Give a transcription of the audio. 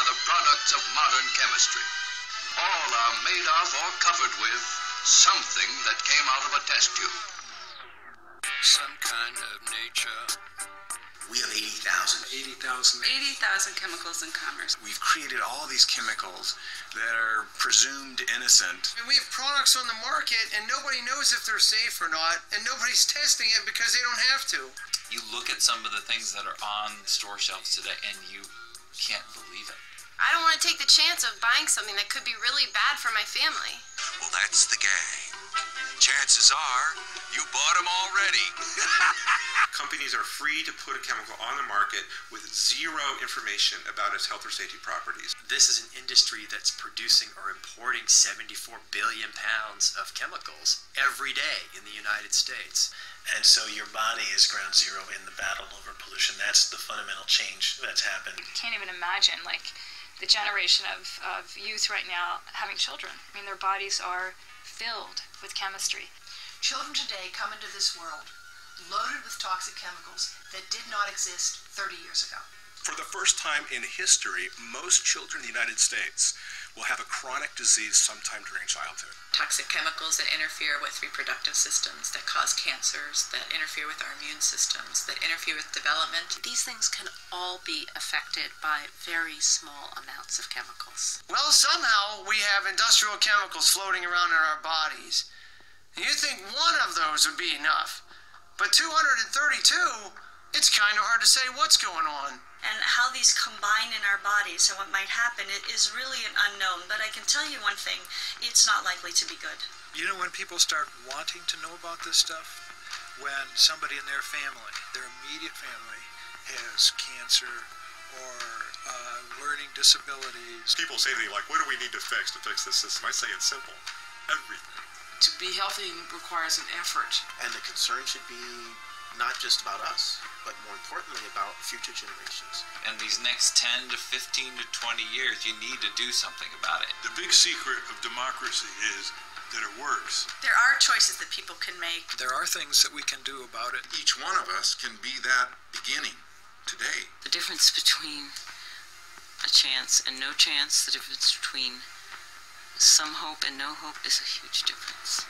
the products of modern chemistry. All are made of or covered with something that came out of a test tube. Some kind of nature. We have 80,000. 80,000 chemicals in commerce. We've created all these chemicals that are presumed innocent. And we have products on the market and nobody knows if they're safe or not, and nobody's testing it because they don't have to. You look at some of the things that are on store shelves today and you can't believe it. I don't want to take the chance of buying something that could be really bad for my family. Well, that's the gang. Chances are you bought them already. Companies are free to put a chemical on the market with zero information about its health or safety properties. This is an industry that's producing or importing 74 billion pounds of chemicals every day in the United States. And so your body is ground zero in the battle over pollution. That's the fundamental change that's happened. You can't even imagine, the generation of youth right now having children. I mean, their bodies are filled with chemistry. Children today come into this world loaded with toxic chemicals that did not exist 30 years ago. For the first time in history, most children in the United States will have a chronic disease sometime during childhood. Toxic chemicals that interfere with reproductive systems, that cause cancers, that interfere with our immune systems, that interfere with development. These things can all be affected by very small amounts of chemicals. Well, somehow we have industrial chemicals floating around in our bodies. You think one of those would be enough, but 232, it's kind of hard to say what's going on. And how these combine in our bodies and what might happen, it is really an unknown. But I can tell you one thing, it's not likely to be good. You know when people start wanting to know about this stuff? When somebody in their family, their immediate family, has cancer or learning disabilities. People say to me, what do we need to fix this system? I say it's simple. Everything. To be healthy requires an effort. And the concern should be not just about us, but more importantly about future generations. And these next 10 to 15 to 20 years, you need to do something about it. The big secret of democracy is that it works. There are choices that people can make. There are things that we can do about it. Each one of us can be that beginning today. The difference between a chance and no chance, the difference between some hope and no hope is a huge difference.